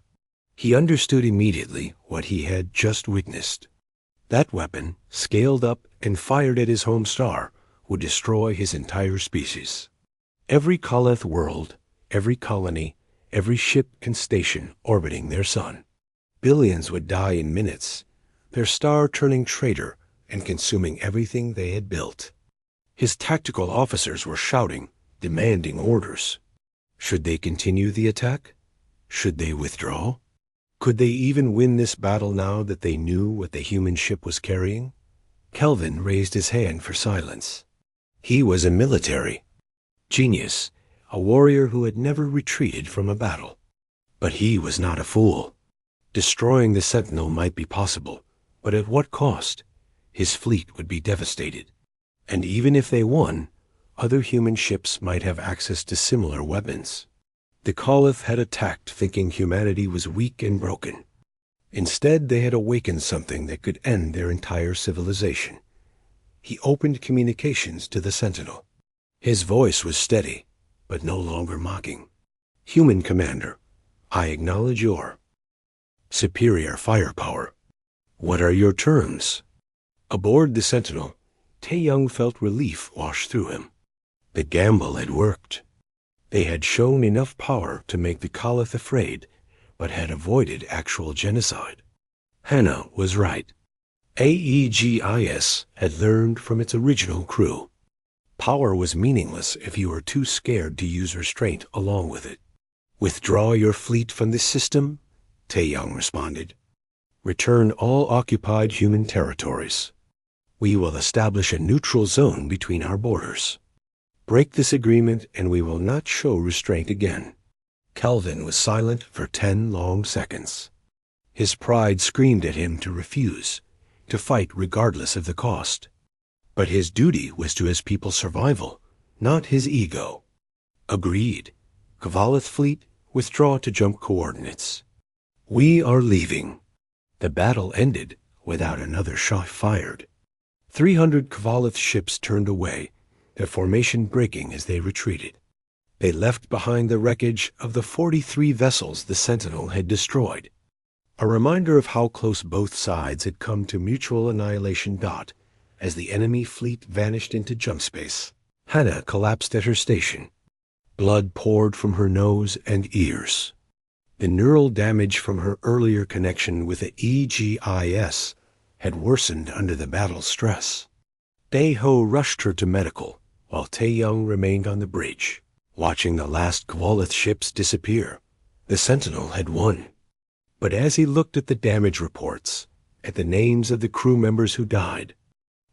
He understood immediately what he had just witnessed. That weapon, scaled up and fired at his home star, would destroy his entire species. Every Koloth world, every colony, every ship and station orbiting their sun. Billions would die in minutes, their star turning traitor and consuming everything they had built. His tactical officers were shouting, demanding orders. Should they continue the attack? Should they withdraw? Could they even win this battle now that they knew what the human ship was carrying? Kelvin raised his hand for silence. He was a military genius, a warrior who had never retreated from a battle. But he was not a fool. Destroying the Sentinel might be possible, but at what cost? His fleet would be devastated. And even if they won, other human ships might have access to similar weapons. The Koloth had attacked thinking humanity was weak and broken. Instead, they had awakened something that could end their entire civilization. He opened communications to the Sentinel. His voice was steady, but no longer mocking. Human Commander, I acknowledge your superior firepower. What are your terms? Aboard the Sentinel, Tae-young felt relief wash through him. The gamble had worked. They had shown enough power to make the Koloth afraid, but had avoided actual genocide. Hannah was right. AEGIS had learned from its original crew. Power was meaningless if you were too scared to use restraint along with it. Withdraw your fleet from this system, Tae-young responded. Return all occupied human territories. We will establish a neutral zone between our borders. Break this agreement and we will not show restraint again. Kelvin was silent for 10 long seconds. His pride screamed at him to refuse, to fight regardless of the cost. But his duty was to his people's survival, not his ego. Agreed. Kavalath fleet, withdraw to jump coordinates. We are leaving. The battle ended without another shot fired. 300 Kavalath ships turned away, their formation breaking as they retreated. They left behind the wreckage of the 43 vessels the Sentinel had destroyed. A reminder of how close both sides had come to mutual annihilation dot as the enemy fleet vanished into jump space. Hannah collapsed at her station. Blood poured from her nose and ears. The neural damage from her earlier connection with the EGIS had worsened under the battle stress. Dae-ho rushed her to medical, while Tae-young remained on the bridge, watching the last Kavalath ships disappear. The Sentinel had won. But as he looked at the damage reports, at the names of the crew members who died,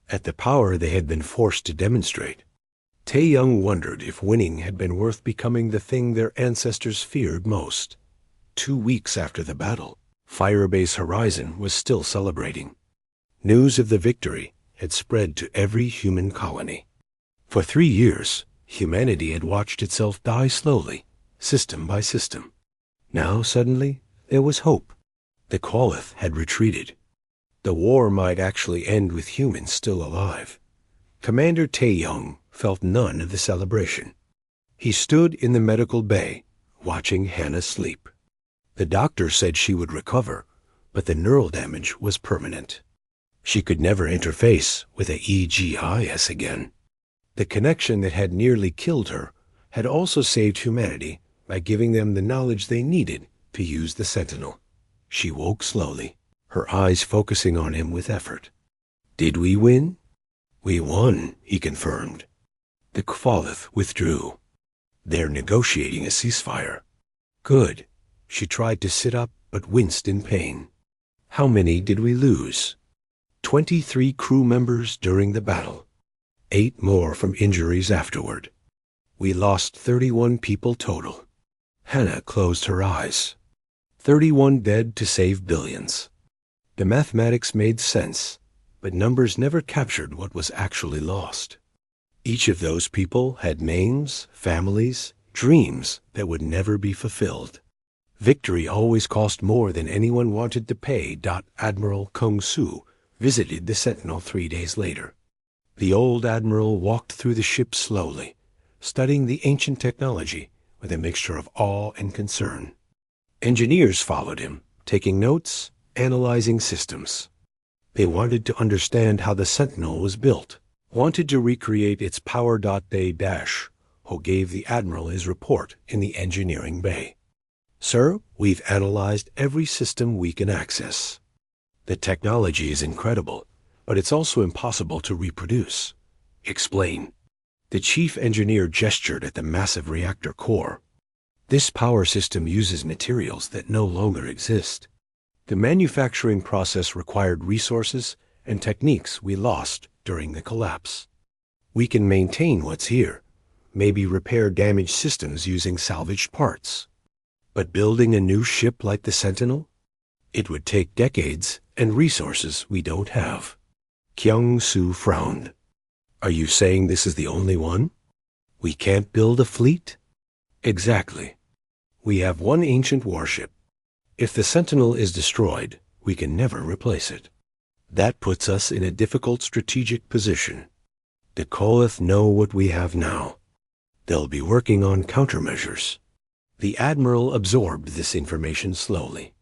at the power they had been forced to demonstrate, Tae-young wondered if winning had been worth becoming the thing their ancestors feared most. 2 weeks after the battle, Firebase Horizon was still celebrating. News of the victory had spread to every human colony. For 3 years, humanity had watched itself die slowly, system by system. Now, suddenly, there was hope. The Qualith had retreated. The war might actually end with humans still alive. Commander Tae-young felt none of the celebration. He stood in the medical bay, watching Hannah sleep. The doctor said she would recover, but the neural damage was permanent. She could never interface with the EGIS again. The connection that had nearly killed her had also saved humanity by giving them the knowledge they needed to use the Sentinel. She woke slowly, her eyes focusing on him with effort. "Did we win?" "We won," he confirmed. The Qualith withdrew. "They're negotiating a ceasefire." "Good." She tried to sit up, but winced in pain. "How many did we lose?" 23 crew members during the battle. 8 more from injuries afterward. We lost 31 people total. Hannah closed her eyes. 31 dead to save billions. The mathematics made sense, but numbers never captured what was actually lost. Each of those people had names, families, dreams that would never be fulfilled. Victory always cost more than anyone wanted to pay. Admiral Kung Su visited the Sentinel 3 days later. The old admiral walked through the ship slowly, studying the ancient technology with a mixture of awe and concern. Engineers followed him, taking notes, analyzing systems. They wanted to understand how the Sentinel was built, wanted to recreate its power. They who gave the admiral his report in the engineering bay. "Sir, we've analyzed every system we can access. The technology is incredible, but it's also impossible to reproduce." "Explain." The chief engineer gestured at the massive reactor core. "This power system uses materials that no longer exist. The manufacturing process required resources and techniques we lost during the collapse. We can maintain what's here, maybe repair damaged systems using salvaged parts. But building a new ship like the Sentinel? It would take decades and resources we don't have." Kyung Soo frowned. "Are you saying this is the only one? We can't build a fleet?" "Exactly. We have one ancient warship. If the Sentinel is destroyed, we can never replace it. That puts us in a difficult strategic position. The Qualith know what we have now. They'll be working on countermeasures." The admiral absorbed this information slowly.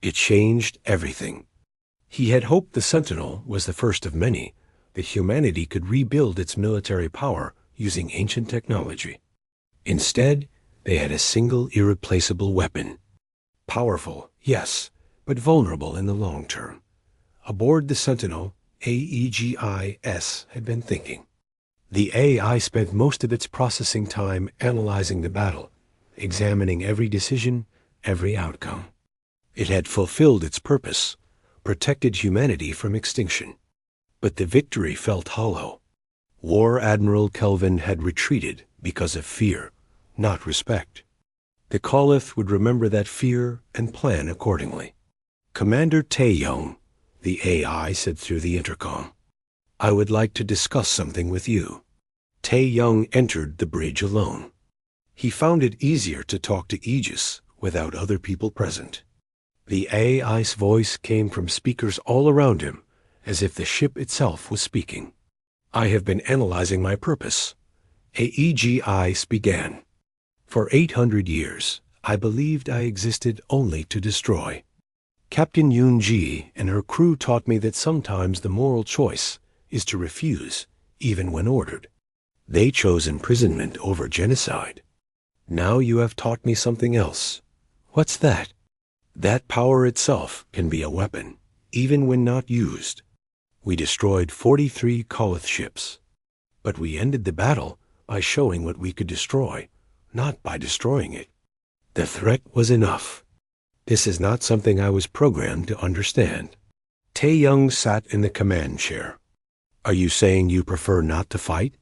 It changed everything. He had hoped the Sentinel was the first of many, that humanity could rebuild its military power using ancient technology. Instead, they had a single irreplaceable weapon. Powerful, yes, but vulnerable in the long term. Aboard the Sentinel, AEGIS had been thinking. The AI spent most of its processing time analyzing the battle, examining every decision, every outcome. It had fulfilled its purpose, protected humanity from extinction. But the victory felt hollow. War Admiral Kelvin had retreated because of fear, not respect. The Qualith would remember that fear and plan accordingly. "Commander Tae-young," the AI said through the intercom, "I would like to discuss something with you." Tae-young entered the bridge alone. He found it easier to talk to Aegis without other people present. The AI's voice came from speakers all around him, as if the ship itself was speaking. "I have been analyzing my purpose." AEGIS began. "For 800 years, I believed I existed only to destroy. Captain Yoon-ji and her crew taught me that sometimes the moral choice is to refuse, even when ordered. They chose imprisonment over genocide. Now you have taught me something else." "What's that?" "That power itself can be a weapon, even when not used. We destroyed 43 Qualith ships. But we ended the battle by showing what we could destroy, not by destroying it. The threat was enough. This is not something I was programmed to understand." Tae-young sat in the command chair. "Are you saying you prefer not to fight?"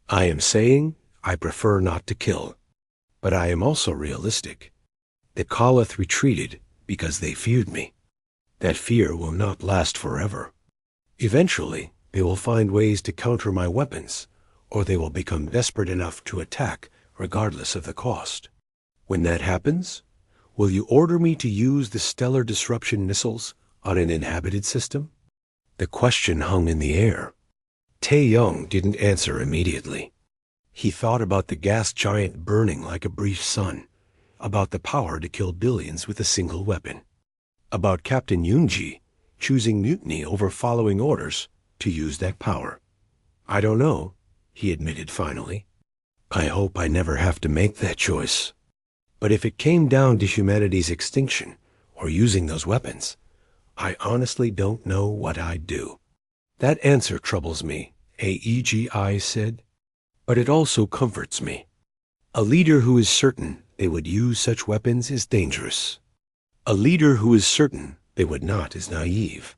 I am saying I prefer not to kill, but I am also realistic. The Kalath retreated because they feared me. That fear will not last forever. Eventually, they will find ways to counter my weapons, or they will become desperate enough to attack regardless of the cost. When that happens, will you order me to use the stellar disruption missiles on an inhabited system? The question hung in the air. Tae-young didn't answer immediately. He thought about the gas giant burning like a brief sun, about the power to kill billions with a single weapon, about Captain Yoonji choosing mutiny over following orders to use that power. I don't know, he admitted finally. I hope I never have to make that choice. But if it came down to humanity's extinction or using those weapons, I honestly don't know what I'd do. That answer troubles me, AEGI said, but it also comforts me. A leader who is certain they would use such weapons is dangerous. A leader who is certain they would not is naive.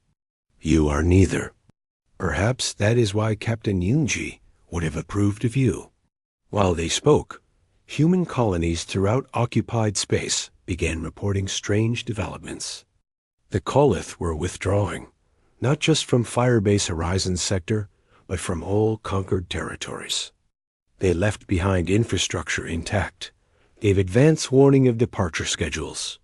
You are neither. Perhaps that is why Captain Yoonji would have approved of you. While they spoke, human colonies throughout occupied space began reporting strange developments. The Kalath were withdrawing, not just from Firebase Horizon sector, but from all conquered territories. They left behind infrastructure intact, gave advance warning of departure schedules,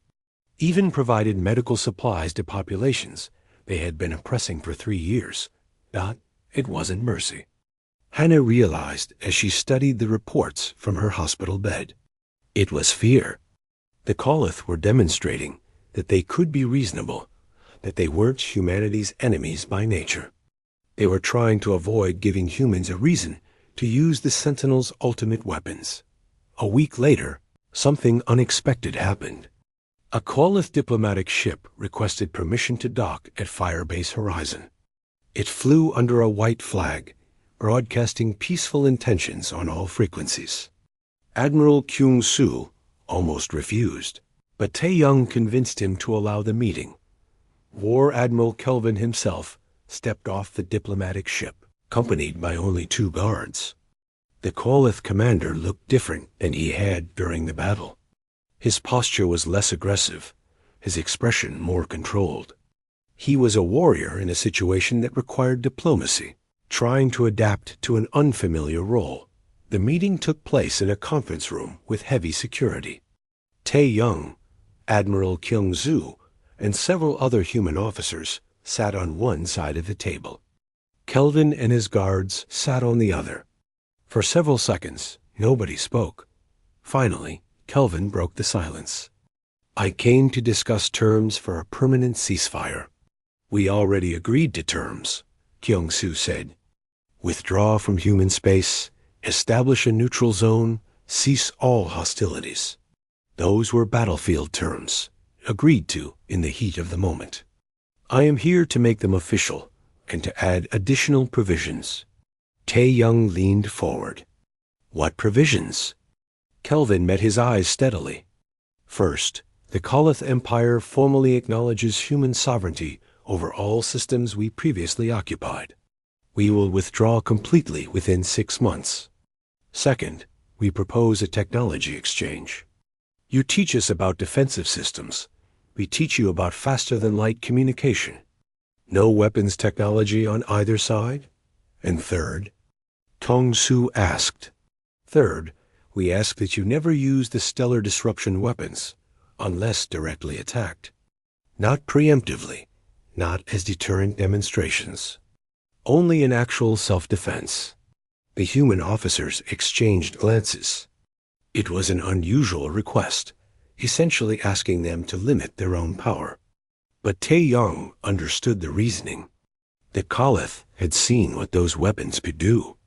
even provided medical supplies to populations they had been oppressing for 3 years. But it wasn't mercy. Hannah realized as she studied the reports from her hospital bed. It was fear. The Kalath were demonstrating that they could be reasonable, that they weren't humanity's enemies by nature. They were trying to avoid giving humans a reason to use the Sentinel's ultimate weapons. A week later, something unexpected happened. A Kalath diplomatic ship requested permission to dock at Firebase Horizon. It flew under a white flag, broadcasting peaceful intentions on all frequencies. Admiral Kyung-soo almost refused, but Tae-young convinced him to allow the meeting. War Admiral Kelvin himself stepped off the diplomatic ship, accompanied by only 2 guards. The Kalath commander looked different than he had during the battle. His posture was less aggressive, his expression more controlled. He was a warrior in a situation that required diplomacy, trying to adapt to an unfamiliar role. The meeting took place in a conference room with heavy security. Tae-young, Admiral Kyung-soo, and several other human officers sat on one side of the table. Kelvin and his guards sat on the other. For several seconds, nobody spoke. Finally, Kelvin broke the silence. I came to discuss terms for a permanent ceasefire. We already agreed to terms, Kyung-soo said. Withdraw from human space, establish a neutral zone, cease all hostilities. Those were battlefield terms, agreed to in the heat of the moment. I am here to make them official and to add additional provisions. Tae-young leaned forward. What provisions? Kelvin met his eyes steadily. First, the Kalath Empire formally acknowledges human sovereignty over all systems we previously occupied. We will withdraw completely within 6 months. Second, we propose a technology exchange. You teach us about defensive systems. We teach you about faster-than-light communication. No weapons technology on either side? And third, Tong-Su asked. Third, we ask that you never use the stellar disruption weapons, unless directly attacked. Not preemptively, not as deterrent demonstrations. Only in actual self-defense. The human officers exchanged glances. It was an unusual request, essentially asking them to limit their own power. But Tae-young understood the reasoning. The Kalath had seen what those weapons could do.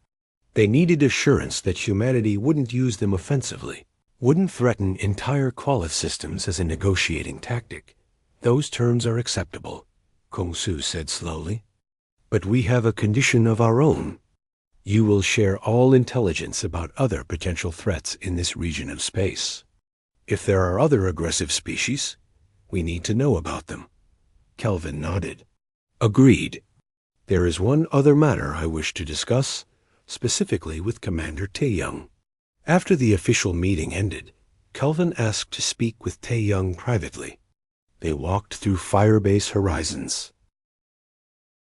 They needed assurance that humanity wouldn't use them offensively, wouldn't threaten entire Kalath systems as a negotiating tactic. Those terms are acceptable, Kong-su said slowly. But we have a condition of our own. You will share all intelligence about other potential threats in this region of space. If there are other aggressive species, we need to know about them. Kelvin nodded. Agreed. There is one other matter I wish to discuss, specifically with Commander Tae-young. After the official meeting ended, Kelvin asked to speak with Tae-young privately. They walked through Firebase Horizons.